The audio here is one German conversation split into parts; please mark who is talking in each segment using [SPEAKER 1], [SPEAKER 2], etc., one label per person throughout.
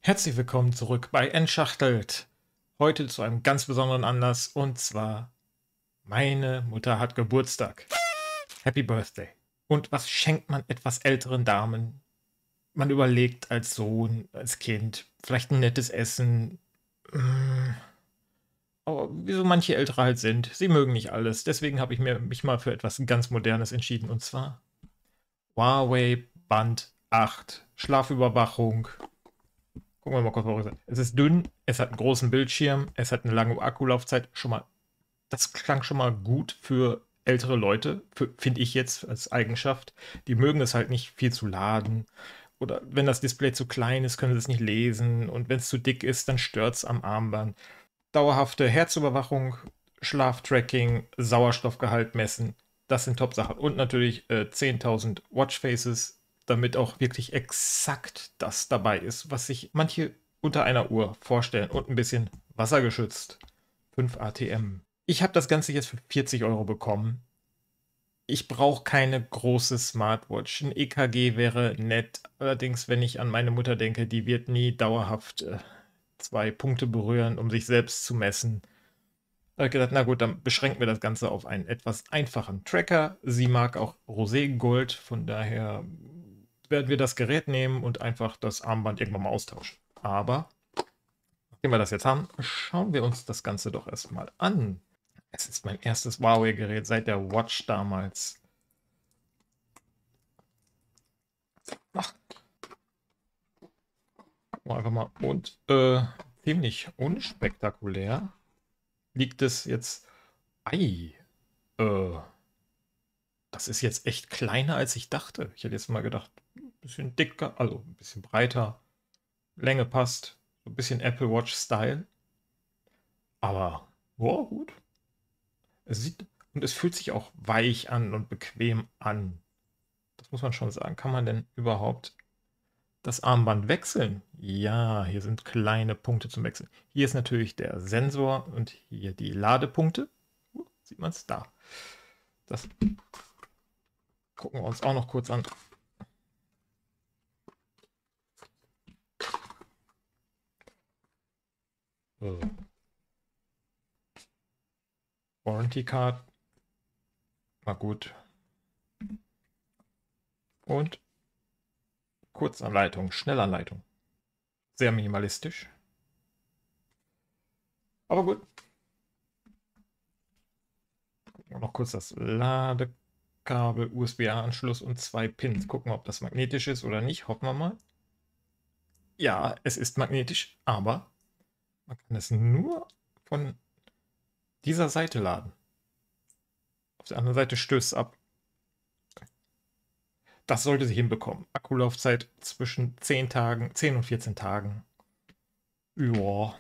[SPEAKER 1] Herzlich willkommen zurück bei Entschachtelt. Heute zu einem ganz besonderen Anlass und zwar meine Mutter hat Geburtstag. Happy Birthday. Und was schenkt man etwas älteren Damen? Man überlegt als Sohn, als Kind, vielleicht ein nettes Essen. Aber wie so manche Ältere halt sind, sie mögen nicht alles. Deswegen habe ich mich mal für etwas ganz Modernes entschieden und zwar Huawei Band 8. Schlafüberwachung. Gucken wir mal kurz, was es ist. Es ist dünn, es hat einen großen Bildschirm, es hat eine lange Akkulaufzeit. Schon mal, das klang schon mal gut für ältere Leute, finde ich jetzt als Eigenschaft. Die mögen es halt nicht viel zu laden. Oder wenn das Display zu klein ist, können sie es nicht lesen. Und wenn es zu dick ist, dann stört es am Armband. Dauerhafte Herzüberwachung, Schlaftracking, Sauerstoffgehalt messen. Das sind Top-Sachen. Und natürlich 10.000 Watchfaces, damit auch wirklich exakt das dabei ist, was sich manche unter einer Uhr vorstellen. Und ein bisschen wassergeschützt. 5 ATM. Ich habe das Ganze jetzt für 40 Euro bekommen. Ich brauche keine große Smartwatch. Ein EKG wäre nett. Allerdings, wenn ich an meine Mutter denke, die wird nie dauerhaft 2 Punkte berühren, um sich selbst zu messen. Da habe ich gedacht, na gut, dann beschränken wir das Ganze auf einen etwas einfachen Tracker. Sie mag auch Roségold, von daher werden wir das Gerät nehmen und einfach das Armband irgendwann mal austauschen. Aber, nachdem wir das jetzt haben, schauen wir uns das Ganze doch erstmal an. Es ist mein erstes Huawei-Gerät seit der Watch damals. Ach, einfach mal. Und ziemlich unspektakulär liegt es jetzt. Ei, äh, das ist jetzt echt kleiner, als ich dachte. Ich hätte jetzt mal gedacht, ein bisschen dicker, also ein bisschen breiter. Länge passt. So ein bisschen Apple Watch-Style. Aber, wow, gut. Es sieht und es fühlt sich auch weich an und bequem an. Das muss man schon sagen. Kann man denn überhaupt das Armband wechseln? Ja, hier sind kleine Punkte zum Wechseln. Hier ist natürlich der Sensor und hier die Ladepunkte. Sieht man es da? Das gucken wir uns auch noch kurz an. Warranty Card. Mal gut. Und Kurzanleitung, Schnellanleitung. Sehr minimalistisch. Aber gut. Gucken wir noch kurz das Ladekabel, USB-A-Anschluss und 2 Pins. Gucken wir, ob das magnetisch ist oder nicht. Hoffen wir mal. Ja, es ist magnetisch, aber man kann es nur von dieser Seite laden. Auf der anderen Seite stößt es ab. Das sollte sie hinbekommen. Akkulaufzeit zwischen 10 Tagen, 10 und 14 Tagen. Ja.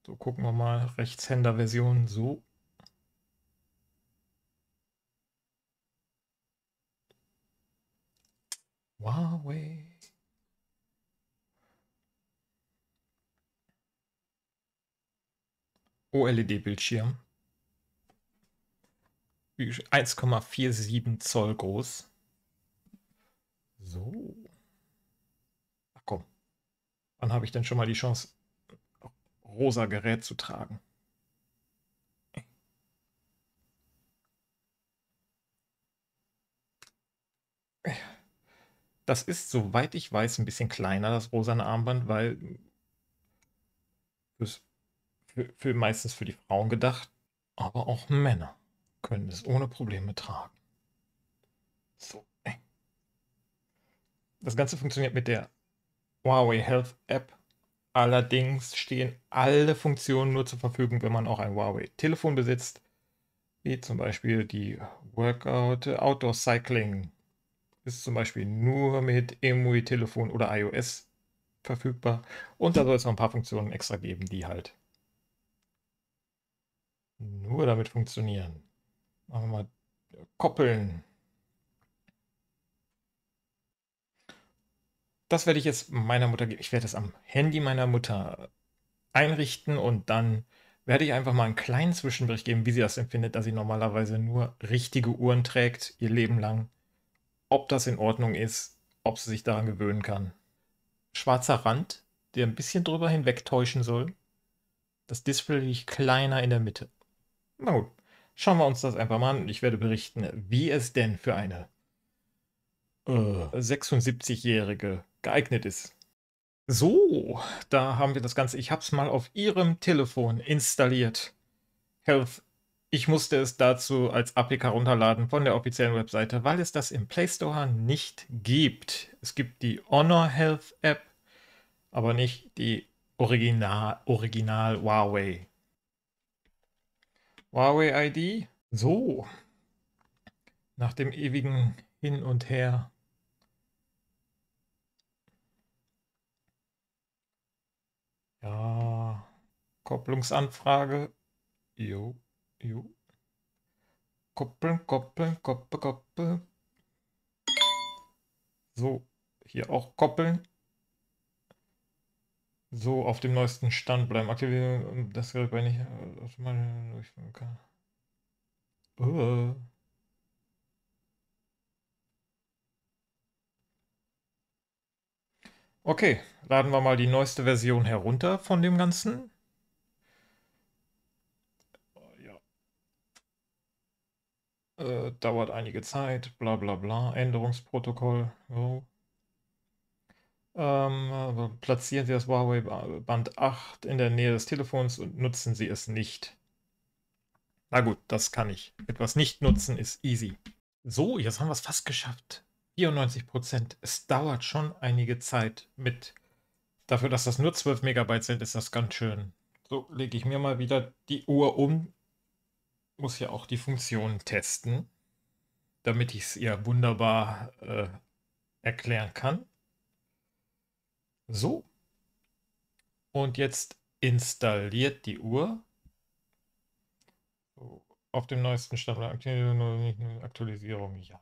[SPEAKER 1] So, gucken wir mal. Rechtshänder-Version. So. Huawei. OLED-Bildschirm. 1,47 Zoll groß. So. Ach komm. Wann habe ich denn schon mal die Chance, rosa Gerät zu tragen? Das ist, soweit ich weiß, ein bisschen kleiner, das rosane Armband, weil meistens für die Frauen gedacht, aber auch Männer können es ohne Probleme tragen. So. Das Ganze funktioniert mit der Huawei Health App. Allerdings stehen alle Funktionen nur zur Verfügung, wenn man auch ein Huawei-Telefon besitzt, wie zum Beispiel die Workout Outdoor Cycling. Ist zum Beispiel nur mit EMUI-Telefon oder iOS verfügbar. Und da soll es noch ein paar Funktionen extra geben, die halt nur damit funktionieren. Machen wir mal koppeln. Das werde ich jetzt meiner Mutter geben. Ich werde es am Handy meiner Mutter einrichten und dann werde ich einfach mal einen kleinen Zwischenbericht geben, wie sie das empfindet, dass sie normalerweise nur richtige Uhren trägt, ihr Leben lang. Ob das in Ordnung ist, ob sie sich daran gewöhnen kann. schwarzer Rand, der ein bisschen drüber hinwegtäuschen soll. Das Display liegt kleiner in der Mitte. Na gut, schauen wir uns das einfach mal an und ich werde berichten, wie es denn für eine 76-Jährige geeignet ist. So, da haben wir das Ganze. Ich habe es mal auf Ihrem Telefon installiert. Health. Ich musste es dazu als APK runterladen von der offiziellen Webseite, weil es das im Play Store nicht gibt. Es gibt die Honor Health App, aber nicht die Original Huawei. Huawei ID. So, nach dem ewigen Hin und Her. Ja, Kopplungsanfrage. Jo, jo. Koppeln, koppeln, koppeln. So, hier auch koppeln. So, auf dem neuesten Stand bleiben. Aktivieren das Gerät bei nicht automatisch durchführen kann. Okay, laden wir mal die neueste Version herunter von dem Ganzen. Ja. Dauert einige Zeit, bla bla bla. Änderungsprotokoll. So. Platzieren Sie das Huawei Band 8 in der Nähe des Telefons und nutzen Sie es nicht. Na gut, das kann ich. Etwas nicht nutzen ist easy. So, jetzt haben wir es fast geschafft. 94%. Es dauert schon einige Zeit mit. Dafür, dass das nur 12 Megabyte sind, ist das ganz schön. So, lege ich mir mal wieder die Uhr um. Muss ja auch die Funktion testen, damit ich es ihr wunderbar erklären kann. So. Und jetzt installiert die Uhr. So, auf dem neuesten Stand. Aktualisierung, ja.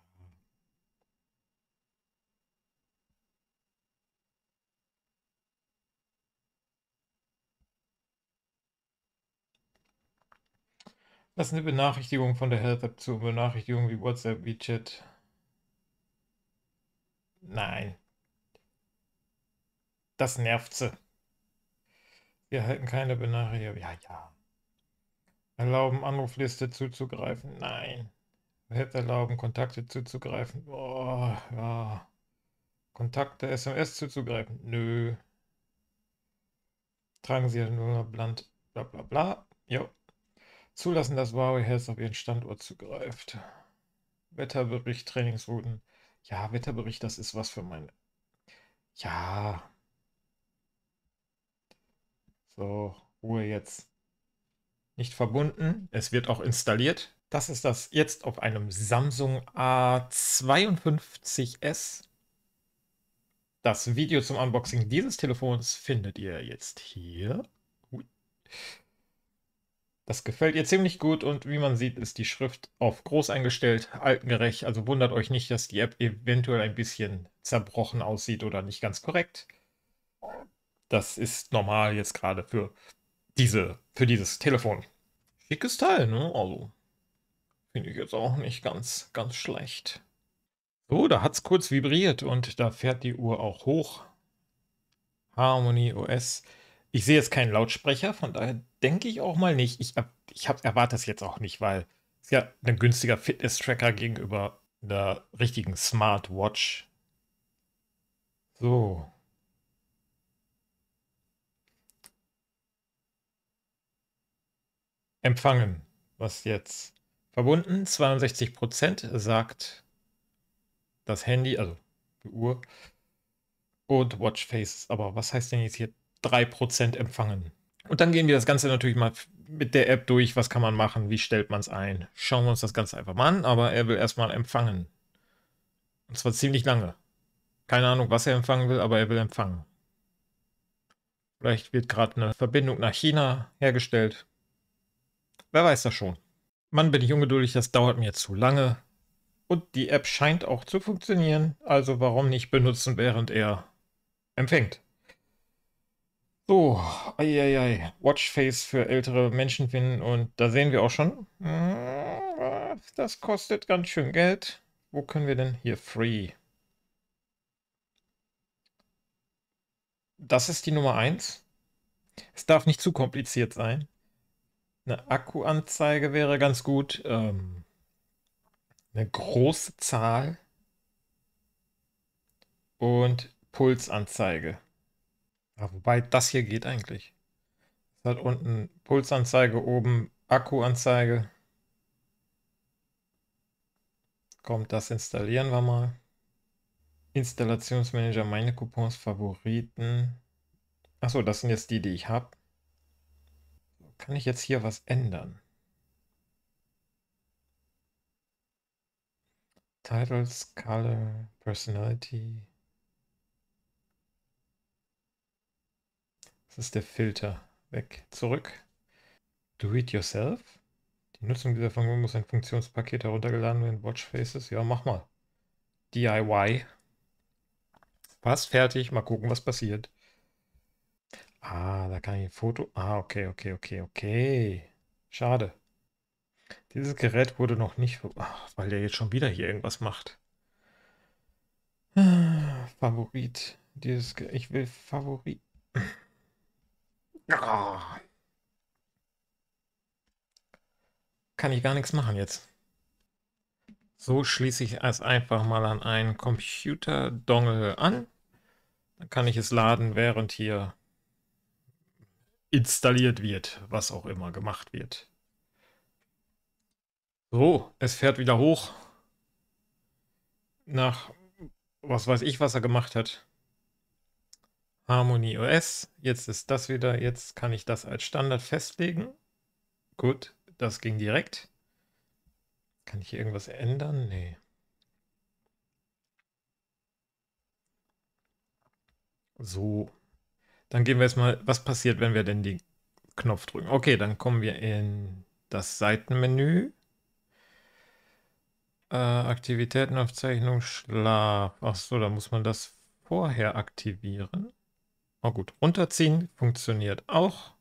[SPEAKER 1] Lass eine Benachrichtigung von der Health App zu. Benachrichtigungen wie WhatsApp, WeChat. Nein. Das nervt sie. Wir erhalten keine Benachrichtigung. Ja, ja. Erlauben, Anrufliste zuzugreifen. Nein. Hätte erlauben, Kontakte zuzugreifen. Oh, ja. Kontakte, SMS zuzugreifen. Nö. Tragen Sie nur Bland, bla bla bla. Jo. Zulassen, dass Huawei Health auf Ihren Standort zugreift. Wetterbericht, Trainingsrouten. Ja, Wetterbericht, das ist was für meine. Ja. So, Ruhe jetzt. Nicht verbunden. Es wird auch installiert. Das ist das jetzt auf einem Samsung A52s. Das Video zum Unboxing dieses Telefons findet ihr jetzt hier. Das gefällt ihr ziemlich gut und wie man sieht, ist die Schrift auf groß eingestellt, altengerecht. Also wundert euch nicht, dass die App eventuell ein bisschen zerbrochen aussieht oder nicht ganz korrekt. Das ist normal jetzt gerade für dieses Telefon. Schickes Teil, ne? Also finde ich jetzt auch nicht ganz schlecht. So, da hat es kurz vibriert und da fährt die Uhr auch hoch. Harmony OS. Ich sehe jetzt keinen Lautsprecher, von daher denke ich auch mal nicht. Ich erwarte das jetzt auch nicht, weil es ja ein günstiger Fitness-Tracker gegenüber einer richtigen Smartwatch. So. Empfangen. Was jetzt? Verbunden. 62% sagt das Handy, also die Uhr. Und Watchface. Aber was heißt denn jetzt hier 3% empfangen? Und dann gehen wir das Ganze natürlich mal mit der App durch. Was kann man machen? Wie stellt man es ein? Schauen wir uns das Ganze einfach mal an. Aber er will erstmal empfangen. Und zwar ziemlich lange. Keine Ahnung, was er empfangen will, aber er will empfangen. Vielleicht wird gerade eine Verbindung nach China hergestellt. Wer weiß das schon. Mann, bin ich ungeduldig, das dauert mir zu lange. Und die App scheint auch zu funktionieren. Also warum nicht benutzen, während er empfängt? So, eieiei, Watchface für ältere Menschen finden und da sehen wir auch schon, das kostet ganz schön Geld. Wo können wir denn hier free? das ist die Nummer 1. Es darf nicht zu kompliziert sein. Eine Akkuanzeige wäre ganz gut. Eine große Zahl und Pulsanzeige. Ja, wobei das hier geht eigentlich. Es hat unten Pulsanzeige, oben Akkuanzeige. Kommt, das installieren wir mal. Installationsmanager, meine Coupons, Favoriten. Achso, das sind jetzt die, die ich habe. Kann ich jetzt hier was ändern? Titles, Color, Personality. Das ist der Filter. Weg, zurück. Do it yourself. Die Nutzung dieser Funktion muss ein Funktionspaket heruntergeladen werden. Watchfaces. Ja, mach mal. DIY. Fast fertig. Mal gucken, was passiert. Ah, da kann ich ein Foto. Ah, okay, okay, okay, okay. Schade. Dieses Gerät wurde noch nicht. Ach, weil der jetzt schon wieder hier irgendwas macht. Favorit. Ich will Favorit. Ah, kann ich gar nichts machen jetzt. So schließe ich es einfach mal an einen Computer-Dongle an. Dann kann ich es laden, während hier installiert wird, was auch immer gemacht wird. So, es fährt wieder hoch. Nach was weiß ich, was er gemacht hat. Harmony OS. Jetzt ist das wieder. Jetzt kann ich das als Standard festlegen. Gut, das ging direkt. Kann ich hier irgendwas ändern? Nee. So. Dann gehen wir jetzt mal, was passiert, wenn wir denn den Knopf drücken? Okay, dann kommen wir in das Seitenmenü. Aktivitätenaufzeichnung, Schlaf. Ach so, da muss man das vorher aktivieren. Oh gut, runterziehen funktioniert auch.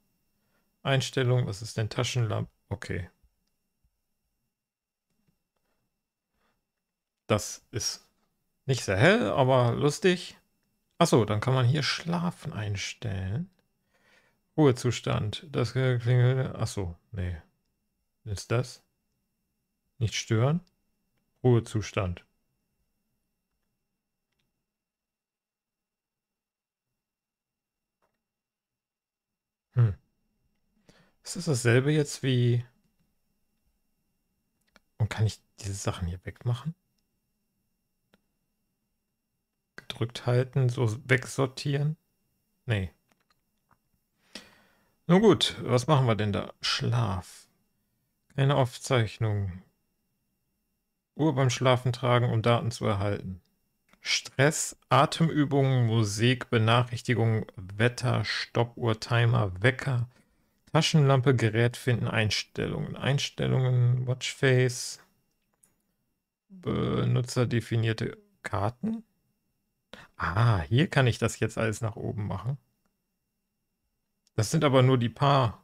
[SPEAKER 1] Einstellung, was ist denn Taschenlampe? Okay. Das ist nicht sehr hell, aber lustig. Achso, dann kann man hier Schlafen einstellen. Ruhezustand. Das klingelt. Achso, nee. Ist das? Nicht stören? Ruhezustand. Hm. Ist das dasselbe jetzt wie... Und kann ich diese Sachen hier wegmachen? Gedrückt halten, so wegsortieren? Nee. Nun gut, was machen wir denn da? Schlaf. Keine Aufzeichnung. Uhr beim Schlafen tragen, um Daten zu erhalten. Stress, Atemübungen, Musik, Benachrichtigungen, Wetter, Stoppuhr, Timer, Wecker, Taschenlampe, Gerät finden, Einstellungen. Einstellungen, Watchface, benutzerdefinierte Karten. Ah, hier kann ich das jetzt alles nach oben machen. Das sind aber nur die paar.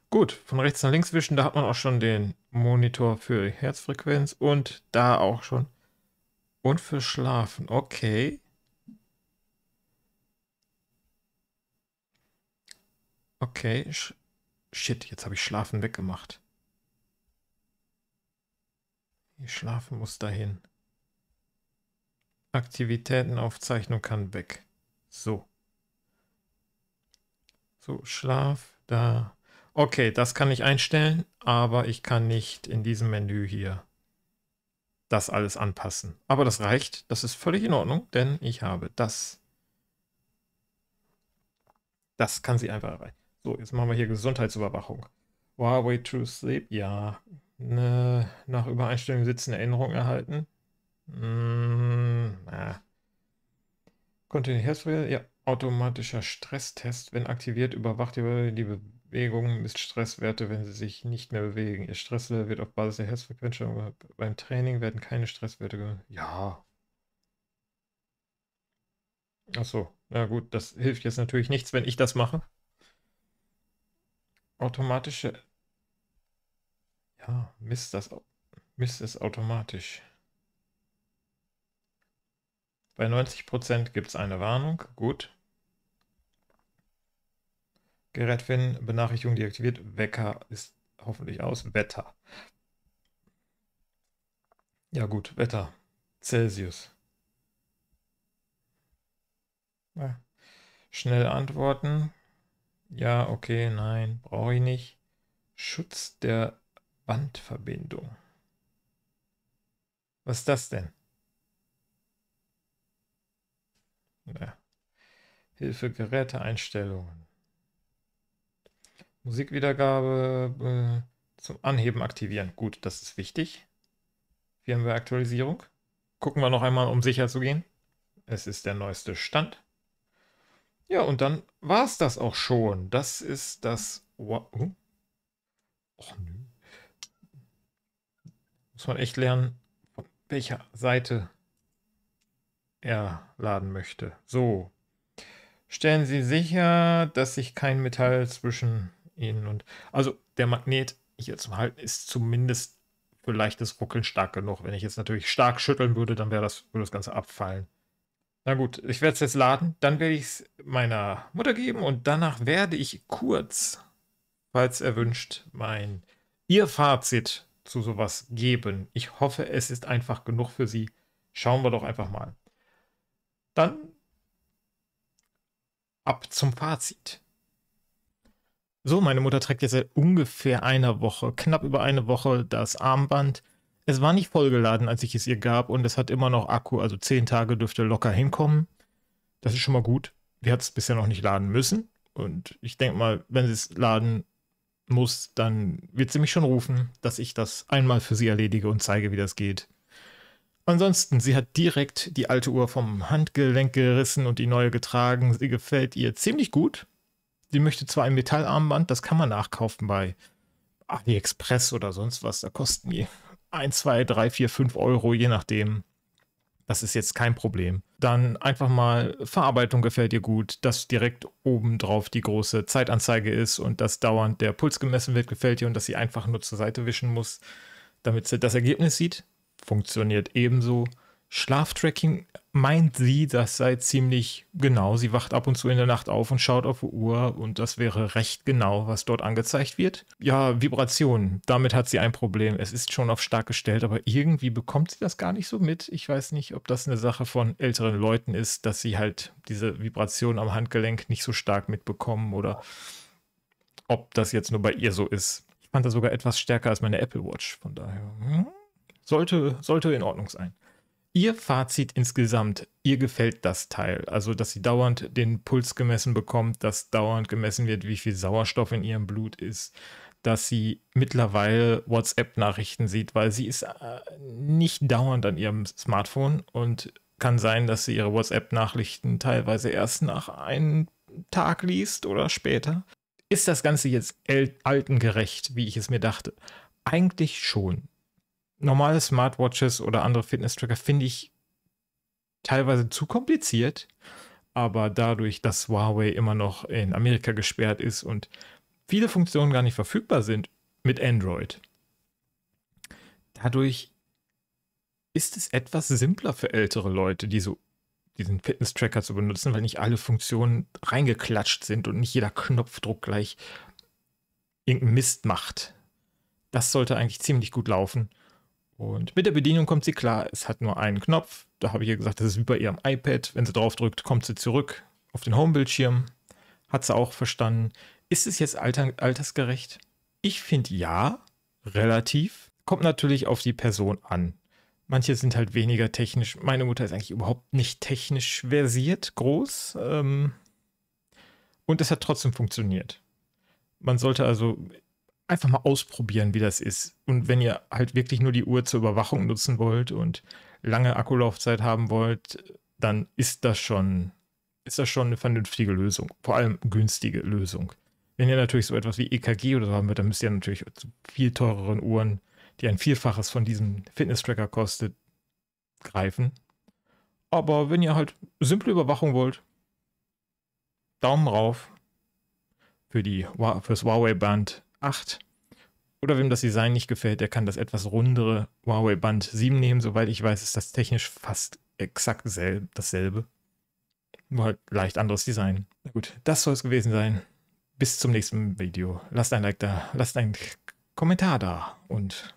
[SPEAKER 1] Gut, von rechts nach links wischen, da hat man auch schon den Monitor für Herzfrequenz und da auch schon. Und für Schlafen, okay. Okay, shit, jetzt habe ich Schlafen weggemacht. Schlafen muss dahin. Aktivitätenaufzeichnung kann weg. So. So, Schlaf, da. Okay, das kann ich einstellen, aber ich kann nicht in diesem Menü hier das alles anpassen. Aber das reicht, das ist völlig in Ordnung, denn ich habe das. Das kann sie einfach erreichen. So, jetzt machen wir hier Gesundheitsüberwachung. Huawei True Sleep, ja. Nach Übereinstellung sitzen Erinnerungen erhalten. Na. Kontinuierlich, ja. Automatischer Stresstest. Wenn aktiviert, überwacht die Bewegung, misst Stresswerte, wenn sie sich nicht mehr bewegen. Ihr Stresslevel wird auf Basis der Herzfrequenz. Beim Training werden keine Stresswerte Ja. Achso, na gut, das hilft jetzt natürlich nichts, wenn ich das mache. Automatische. Ja, misst es automatisch. Bei 90% gibt es eine Warnung. Gut. Gerät finden, Benachrichtigung deaktiviert. Wecker ist hoffentlich aus. Wetter. Ja gut, Wetter. Celsius. Ja. Schnell antworten. Ja, okay, nein, brauche ich nicht. Schutz der Bandverbindung. Was ist das denn? Ja. Hilfe, Geräteeinstellungen. Musikwiedergabe zum Anheben aktivieren. Gut, das ist wichtig. Firmware-Aktualisierung. Gucken wir noch einmal, um sicher zu gehen. Es ist der neueste Stand. Ja, und dann war es das auch schon. Das ist das... Och, nö. Muss man echt lernen, von welcher Seite er laden möchte. So. Stellen Sie sicher, dass sich kein Metall zwischen Ihnen und... Also der Magnet hier zum Halten ist zumindest für leichtes Ruckeln stark genug. Wenn ich jetzt natürlich stark schütteln würde, dann würde das Ganze abfallen. Na gut, ich werde es jetzt laden. Dann werde ich es meiner Mutter geben und danach werde ich kurz, falls erwünscht, ihr Fazit zu sowas geben. Ich hoffe, es ist einfach genug für Sie. Schauen wir doch einfach mal. Dann ab zum Fazit. So, meine Mutter trägt jetzt seit ungefähr einer Woche, knapp über eine Woche, das Armband. Es war nicht vollgeladen, als ich es ihr gab, und es hat immer noch Akku, also 10 Tage dürfte locker hinkommen. Das ist schon mal gut. Die hat es bisher noch nicht laden müssen. Und ich denke mal, wenn sie es laden muss, dann wird sie mich schon rufen, dass ich das einmal für sie erledige und zeige, wie das geht. Ansonsten, sie hat direkt die alte Uhr vom Handgelenk gerissen und die neue getragen. Sie gefällt ihr ziemlich gut. Sie möchte zwar ein Metallarmband, das kann man nachkaufen bei AliExpress oder sonst was. Da kosten die 1, 2, 3, 4, 5 Euro, je nachdem. Das ist jetzt kein Problem. Dann einfach mal, Verarbeitung gefällt ihr gut, dass direkt oben drauf die große Zeitanzeige ist und dass dauernd der Puls gemessen wird, gefällt ihr, und dass sie einfach nur zur Seite wischen muss, damit sie das Ergebnis sieht. Funktioniert ebenso. Schlaftracking meint sie, das sei ziemlich genau. Sie wacht ab und zu in der Nacht auf und schaut auf die Uhr, und das wäre recht genau, was dort angezeigt wird. Ja, Vibration, damit hat sie ein Problem. Es ist schon auf stark gestellt, aber irgendwie bekommt sie das gar nicht so mit. Ich weiß nicht, ob das eine Sache von älteren Leuten ist, dass sie halt diese Vibration am Handgelenk nicht so stark mitbekommen, oder ob das jetzt nur bei ihr so ist. Ich fand das sogar etwas stärker als meine Apple Watch, von daher sollte in Ordnung sein. Ihr Fazit insgesamt, ihr gefällt das Teil, also dass sie dauernd den Puls gemessen bekommt, dass dauernd gemessen wird, wie viel Sauerstoff in ihrem Blut ist, dass sie mittlerweile WhatsApp-Nachrichten sieht, weil sie ist nicht dauernd an ihrem Smartphone, und kann sein, dass sie ihre WhatsApp-Nachrichten teilweise erst nach einem Tag liest oder später. Ist das Ganze jetzt altengerecht, wie ich es mir dachte? Eigentlich schon. Normale Smartwatches oder andere Fitness-Tracker finde ich teilweise zu kompliziert, aber dadurch, dass Huawei immer noch in Amerika gesperrt ist und viele Funktionen gar nicht verfügbar sind mit Android, dadurch ist es etwas simpler für ältere Leute, diesen Fitness-Tracker zu benutzen, weil nicht alle Funktionen reingeklatscht sind und nicht jeder Knopfdruck gleich irgendeinen Mist macht. Das sollte eigentlich ziemlich gut laufen. Und mit der Bedienung kommt sie klar. Es hat nur einen Knopf. Da habe ich ihr gesagt, das ist wie bei ihrem iPad. Wenn sie drauf drückt, kommt sie zurück auf den Homebildschirm. Hat sie auch verstanden. Ist es jetzt altersgerecht? Ich finde ja, relativ. Kommt natürlich auf die Person an. Manche sind halt weniger technisch. Meine Mutter ist eigentlich überhaupt nicht technisch versiert, groß. Und es hat trotzdem funktioniert. Man sollte also einfach mal ausprobieren, wie das ist. Und wenn ihr halt wirklich nur die Uhr zur Überwachung nutzen wollt und lange Akkulaufzeit haben wollt, dann ist das schon eine vernünftige Lösung. Vor allem günstige Lösung. Wenn ihr natürlich so etwas wie EKG oder so haben wollt, dann müsst ihr natürlich zu viel teureren Uhren, die ein Vielfaches von diesem Fitness-Tracker kostet, greifen. Aber wenn ihr halt simple Überwachung wollt, Daumen rauf fürs Huawei Band 8. Oder wem das Design nicht gefällt, der kann das etwas rundere Huawei Band 7 nehmen. Soweit ich weiß, ist das technisch fast exakt dasselbe. Nur halt leicht anderes Design. Na gut, das soll es gewesen sein. Bis zum nächsten Video. Lasst ein Like da, lasst einen Kommentar da und